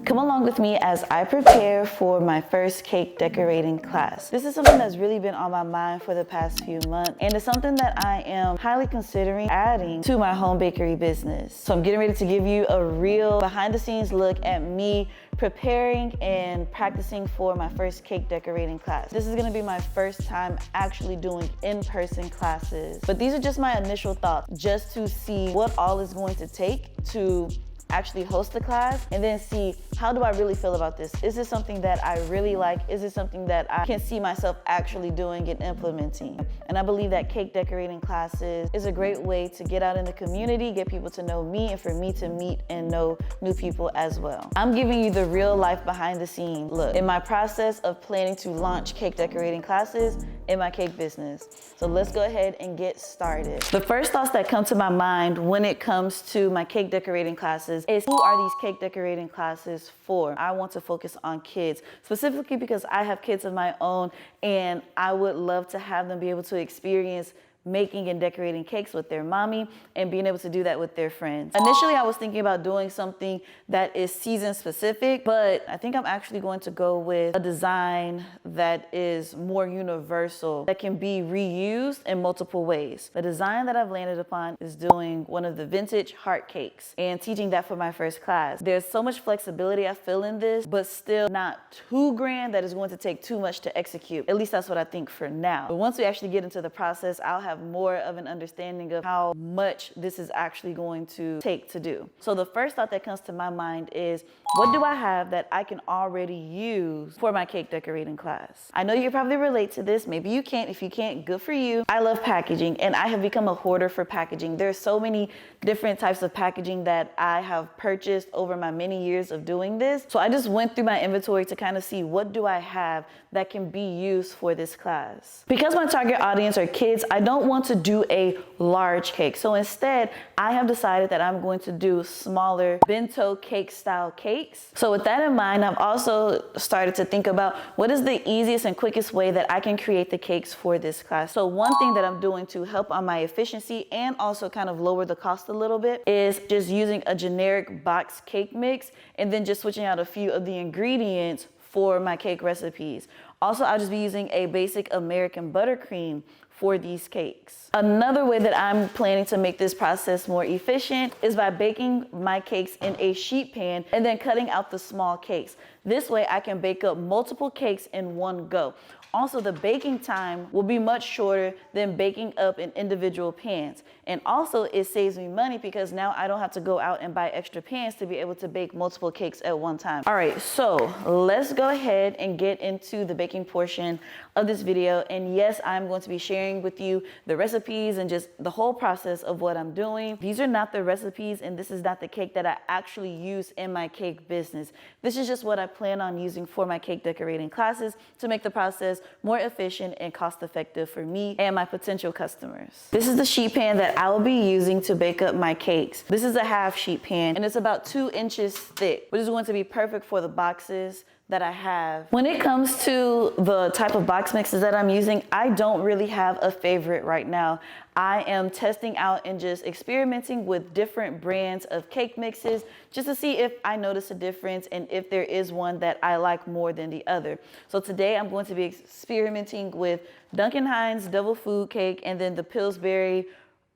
Come along with me as I prepare for my first cake decorating class. This is something that's really been on my mind for the past few months, and it's something that I am highly considering adding to my home bakery business. So I'm getting ready to give you a real behind the scenes look at me preparing and practicing for my first cake decorating class. This is gonna be my first time actually doing in-person classes, but these are just my initial thoughts, just to see what all is going to take to actually host the class and then see how do I really feel about this. Is this something that I really like? Is it something that I can see myself actually doing and implementing? And I believe that cake decorating classes is a great way to get out in the community, get people to know me, and for me to meet and know new people as well. I'm giving you the real life behind the scenes look in my process of planning to launch cake decorating classes in my cake business. So let's go ahead and get started. The first thoughts that come to my mind when it comes to my cake decorating classes is who are these cake decorating classes for? I want to focus on kids, specifically because I have kids of my own and I would love to have them be able to experience making and decorating cakes with their mommy and being able to do that with their friends. Initially, I was thinking about doing something that is season specific, but I think I'm actually going to go with a design that is more universal, that can be reused in multiple ways. The design that I've landed upon is doing one of the vintage heart cakes and teaching that for my first class. There's so much flexibility I feel in this, but still not too grand that is going to take too much to execute. At least that's what I think for now. But once we actually get into the process, I'll have more of an understanding of how much this is actually going to take to do. So the first thought that comes to my mind is, what do I have that I can already use for my cake decorating class? I know you probably relate to this. Maybe you can't. If you can't, good for you. I love packaging and I have become a hoarder for packaging. There's so many different types of packaging that I have purchased over my many years of doing this. So I just went through my inventory to kind of see what do I have that can be used for this class. Because my target audience are kids, I don't want to do a large cake. So instead, I have decided that I'm going to do smaller bento cake style cakes. So with that in mind, I've also started to think about what is the easiest and quickest way that I can create the cakes for this class. So one thing that I'm doing to help on my efficiency and also kind of lower the cost a little bit is just using a generic box cake mix and then just switching out a few of the ingredients for my cake recipes. Also, I'll just be using a basic American buttercream for these cakes. Another way that I'm planning to make this process more efficient is by baking my cakes in a sheet pan and then cutting out the small cakes. This way I can bake up multiple cakes in one go. Also, the baking time will be much shorter than baking up in individual pans. And also it saves me money because now I don't have to go out and buy extra pans to be able to bake multiple cakes at one time. All right, so let's go ahead and get into the baking portion of this video. And yes, I'm going to be sharing with you the recipes and just the whole process of what I'm doing. These are not the recipes and this is not the cake that I actually use in my cake business. This is just what I plan on using for my cake decorating classes to make the process more efficient and cost effective for me and my potential customers. This is the sheet pan that I will be using to bake up my cakes. This is a half sheet pan and it's about 2 inches thick, which is going to be perfect for the boxes that I have. When it comes to the type of box mixes that I'm using, I don't really have a favorite right now. I am testing out and just experimenting with different brands of cake mixes just to see if I notice a difference and if there is one that I like more than the other. So today I'm going to be experimenting with Duncan Hines Double Food Cake and then the Pillsbury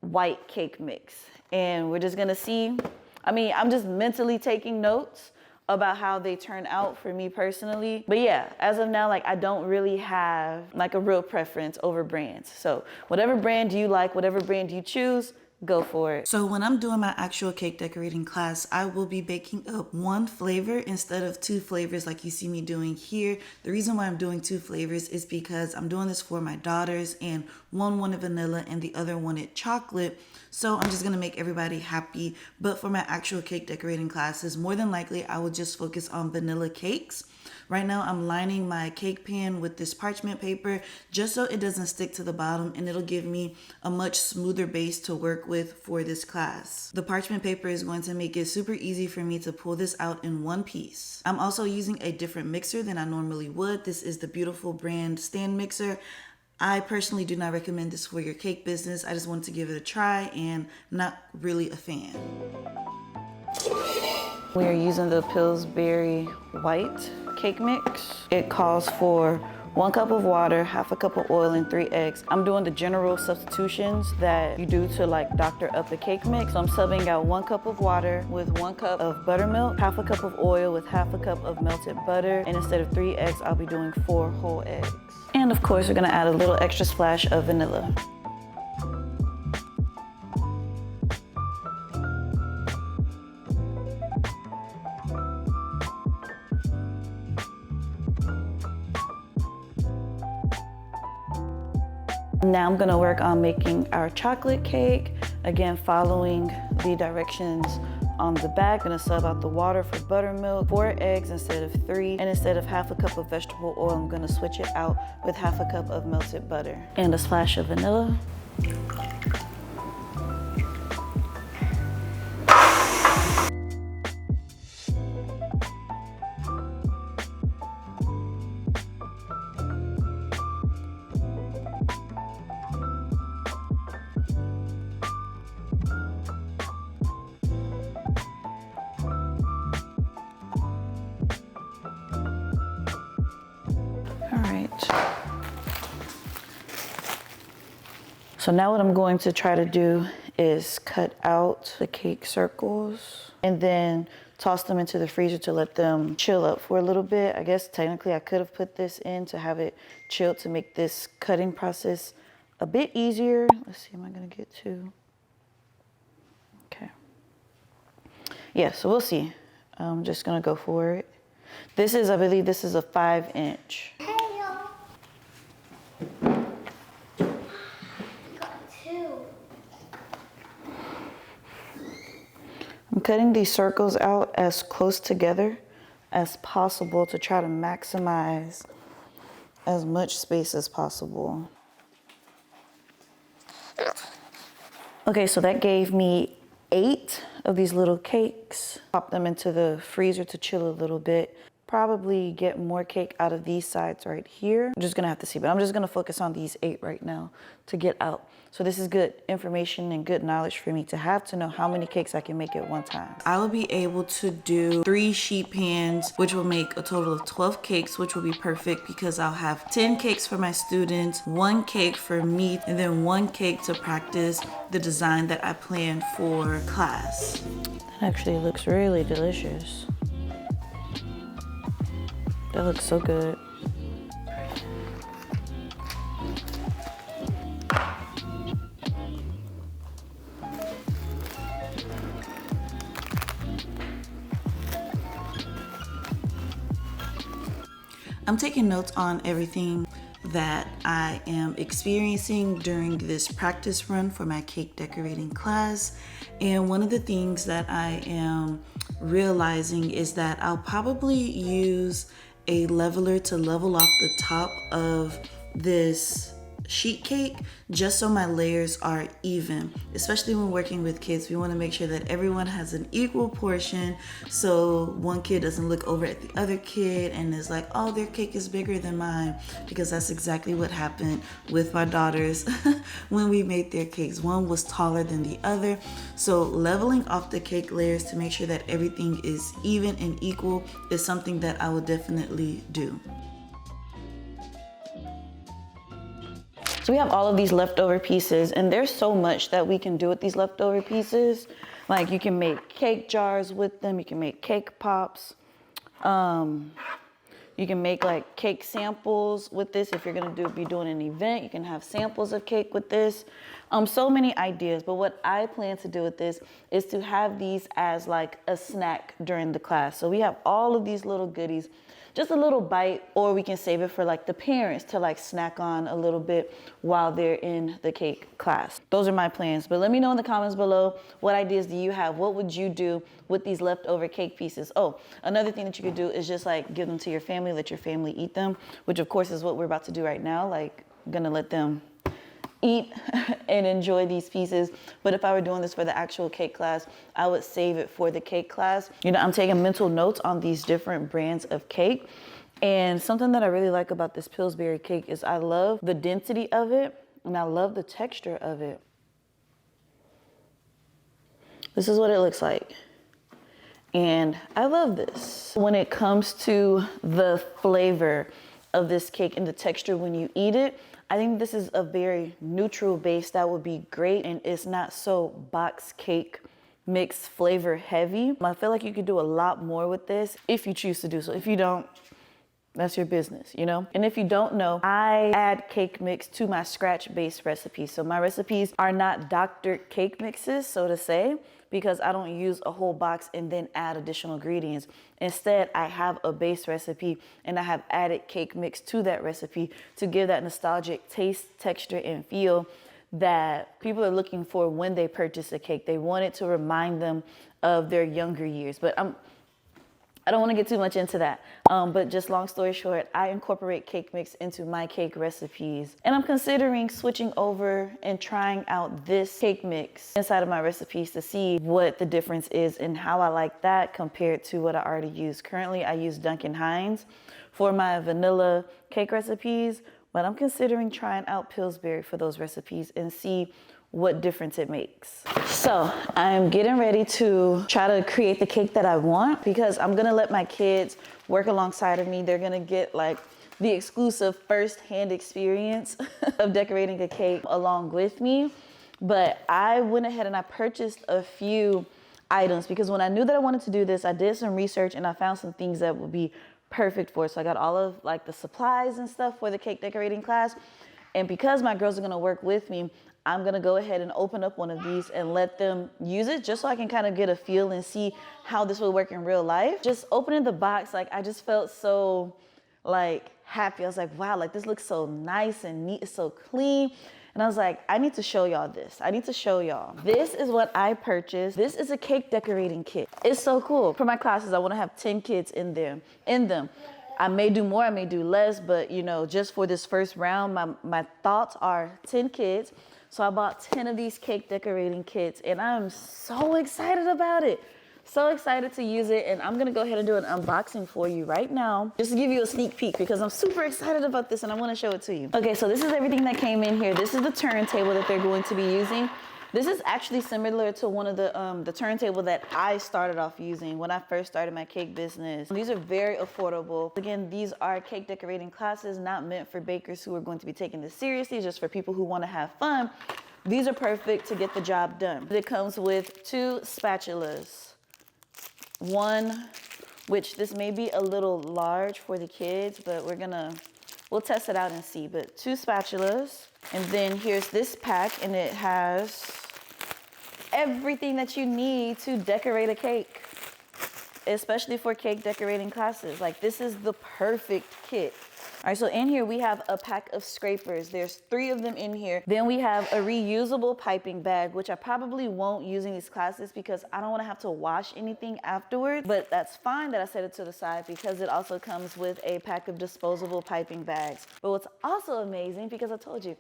White Cake Mix. And we're just gonna see, I'm just mentally taking notes about how they turn out for me personally. But yeah, as of now, I don't really have a real preference over brands. So whatever brand you like, whatever brand you choose, go for it. So when I'm doing my actual cake decorating class, I will be baking up 1 flavor instead of 2 flavors like you see me doing here. The reason why I'm doing 2 flavors is because I'm doing this for my daughters and one wanted vanilla and the other wanted chocolate. So I'm just gonna make everybody happy. But for my actual cake decorating classes, more than likely I will just focus on vanilla cakes. Right now I'm lining my cake pan with this parchment paper just so it doesn't stick to the bottom and it'll give me a much smoother base to work with for this class. The parchment paper is going to make it super easy for me to pull this out in one piece. I'm also using a different mixer than I normally would. This is the beautiful brand stand mixer. I personally do not recommend this for your cake business. I just wanted to give it a try and not really a fan. We are using the Pillsbury white cake mix. It calls for 1 cup of water, half a cup of oil, and 3 eggs. I'm doing the general substitutions that you do to like doctor up the cake mix. So I'm subbing out 1 cup of water with 1 cup of buttermilk, half a cup of oil with half a cup of melted butter, and instead of 3 eggs, I'll be doing 4 whole eggs. And of course, we're gonna add a little extra splash of vanilla. Now I'm gonna work on making our chocolate cake. Again, following the directions on the back. Gonna sub out the water for buttermilk, 4 eggs instead of 3, and instead of half a cup of vegetable oil, I'm gonna switch it out with half a cup of melted butter and a splash of vanilla. So now what I'm going to try to do is cut out the cake circles and then toss them into the freezer to let them chill up for a little bit. I guess technically I could have put this in to have it chill to make this cutting process a bit easier. Let's see, am I gonna get to? Okay. Yeah, so we'll see. I'm just gonna go for it. This is, I believe this is a 5-inch. I'm cutting these circles out as close together as possible to try to maximize as much space as possible. Okay, so that gave me 8 of these little cakes. Pop them into the freezer to chill a little bit. Probably get more cake out of these sides right here. I'm just gonna have to see, but I'm just gonna focus on these 8 right now to get out. So this is good information and good knowledge for me to have to know how many cakes I can make at one time. I will be able to do 3 sheet pans, which will make a total of 12 cakes, which will be perfect because I'll have 10 cakes for my students, 1 cake for me, and then 1 cake to practice the design that I planned for class. That actually looks really delicious. That looks so good. I'm taking notes on everything that I am experiencing during this practice run for my cake decorating class. And one of the things that I am realizing is that I'll probably use a leveler to level off the top of this sheet cake just so my layers are even. Especially when working with kids, we want to make sure that everyone has an equal portion so one kid doesn't look over at the other kid and is like, oh, their cake is bigger than mine, because that's exactly what happened with my daughters when we made their cakes. One was taller than the other. So leveling off the cake layers to make sure that everything is even and equal is something that I will definitely do. So we have all of these leftover pieces, and there's so much that we can do with these leftover pieces. Like you can make cake jars with them, you can make cake pops. You can make like cake samples with this. If you're gonna be doing an event, you can have samples of cake with this. So many ideas, but what I plan to do with this is to have these as like a snack during the class. So we have all of these little goodies, just a little bite, or we can save it for like the parents to like snack on a little bit while they're in the cake class. Those are my plans, but let me know in the comments below, what ideas do you have? What would you do with these leftover cake pieces? Oh, another thing that you could do is just like give them to your family, let your family eat them, which of course is what we're about to do right now. Like, I'm gonna let them eat and enjoy these pieces. But if I were doing this for the actual cake class, I would save it for the cake class. You know, I'm taking mental notes on these different brands of cake. And something that I really like about this Pillsbury cake is I love the density of it and I love the texture of it. This is what it looks like. And I love this. When it comes to the flavor of this cake and the texture when you eat it, I think this is a very neutral base that would be great, and it's not so box cake mix flavor heavy. I feel like you could do a lot more with this if you choose to do so. If you don't, that's your business, you know? And if you don't know, I add cake mix to my scratch based recipes. So my recipes are not doctored cake mixes, so to say, because I don't use a whole box and then add additional ingredients. Instead, I have a base recipe and I have added cake mix to that recipe to give that nostalgic taste, texture, and feel that people are looking for when they purchase a cake. They want it to remind them of their younger years. But I don't want to get too much into that. But just long story short, I incorporate cake mix into my cake recipes. And I'm considering switching over and trying out this cake mix inside of my recipes to see what the difference is and how I like that compared to what I already use. Currently, I use Duncan Hines for my vanilla cake recipes, but I'm considering trying out Pillsbury for those recipes and see what difference it makes. So I'm getting ready to try to create the cake that I want, because I'm gonna let my kids work alongside of me. They're gonna get like the exclusive first-hand experience of decorating a cake along with me. But I went ahead and I purchased a few items, because when I knew that I wanted to do this, I did some research and I found some things that would be perfect for it. So I got all of like the supplies and stuff for the cake decorating class. And because my girls are gonna work with me, I'm gonna go ahead and open up one of these and let them use it just so I can kind of get a feel and see how this will work in real life. Just opening the box, like I just felt so like happy. I was like, wow, like this looks so nice and neat, it's so clean. And I was like, I need to show y'all this. I need to show y'all. This is what I purchased. This is a cake decorating kit. It's so cool. For my classes, I wanna have 10 kids in them. I may do more, I may do less, but you know, just for this first round, my thoughts are 10 kids. So I bought 10 of these cake decorating kits and I'm so excited about it. So excited to use it, and I'm gonna go ahead and do an unboxing for you right now, just to give you a sneak peek, because I'm super excited about this and I wanna show it to you. Okay, so this is everything that came in here. This is the turntable that they're going to be using. This is actually similar to one of the turntable that I started off using when I first started my cake business. These are very affordable. Again, these are cake decorating classes, not meant for bakers who are going to be taking this seriously, just for people who want to have fun. These are perfect to get the job done. It comes with 2 spatulas. One, which this may be a little large for the kids, but we'll test it out and see. But 2 spatulas. And then here's this pack, and it has everything that you need to decorate a cake, especially for cake decorating classes. Like, this is the perfect kit. All right, so in here we have a pack of scrapers. There's 3 of them in here. Then we have a reusable piping bag, which I probably won't use in these classes because I don't want to have to wash anything afterwards, but that's fine that I set it to the side because it also comes with a pack of disposable piping bags. But what's also amazing, because I told you,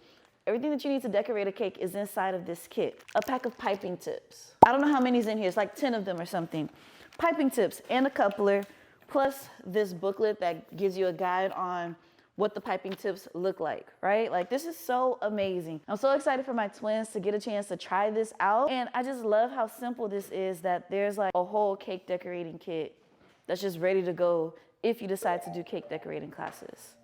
everything that you need to decorate a cake is inside of this kit. A pack of piping tips. I don't know how many's in here. It's like 10 of them or something. Piping tips and a coupler, plus this booklet that gives you a guide on what the piping tips look like, right? Like, this is so amazing. I'm so excited for my twins to get a chance to try this out. And I just love how simple this is, that there's like a whole cake decorating kit that's just ready to go if you decide to do cake decorating classes.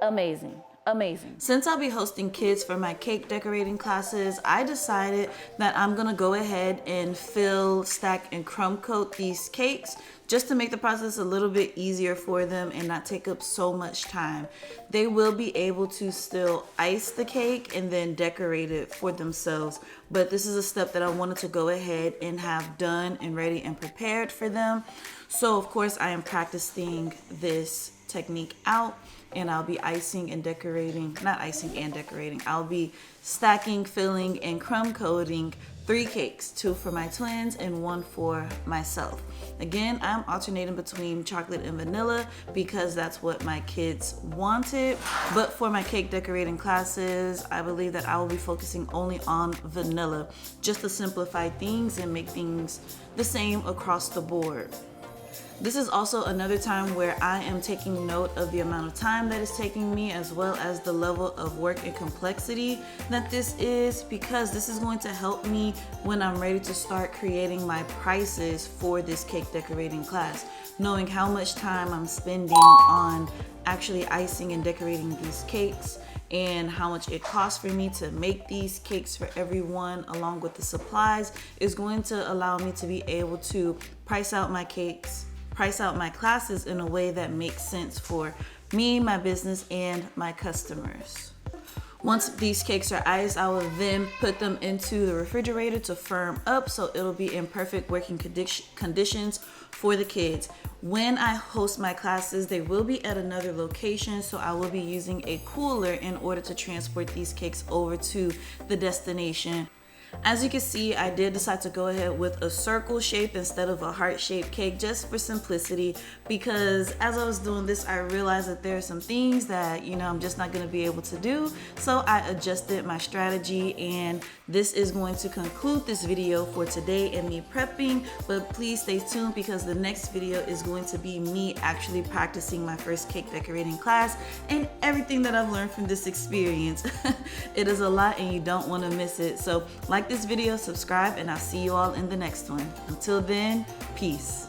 Amazing. Amazing. Since I'll be hosting kids for my cake decorating classes, I decided that I'm gonna go ahead and fill, stack, and crumb coat these cakes just to make the process a little bit easier for them and not take up so much time. They will be able to still ice the cake and then decorate it for themselves, but this is a step that I wanted to go ahead and have done and ready and prepared for them. So of course I am practicing this technique out, and I'll be icing and decorating, not icing and decorating, I'll be stacking, filling, and crumb coating 3 cakes, 2 for my twins and 1 for myself. Again, I'm alternating between chocolate and vanilla because that's what my kids wanted. But for my cake decorating classes, I believe that I will be focusing only on vanilla, just to simplify things and make things the same across the board. This is also another time where I am taking note of the amount of time that it's taking me, as well as the level of work and complexity that this is, because this is going to help me when I'm ready to start creating my prices for this cake decorating class. Knowing how much time I'm spending on actually icing and decorating these cakes, and how much it costs for me to make these cakes for everyone, along with the supplies, is going to allow me to be able to price out my cakes, price out my classes in a way that makes sense for me, my business, and my customers. Once these cakes are iced, I will then put them into the refrigerator to firm up so it'll be in perfect working conditions for the kids. When I host my classes, they will be at another location, so I will be using a cooler in order to transport these cakes over to the destination. As you can see, I did decide to go ahead with a circle shape instead of a heart-shaped cake, just for simplicity, because as I was doing this, I realized that there are some things that, I'm just not going to be able to do. So I adjusted my strategy, and this is going to conclude this video for today and me prepping. But please stay tuned, because the next video is going to be me actually practicing my first cake decorating class and everything that I've learned from this experience. It is a lot and you don't want to miss it. So like this video, subscribe, and I'll see you all in the next one. Until then, peace.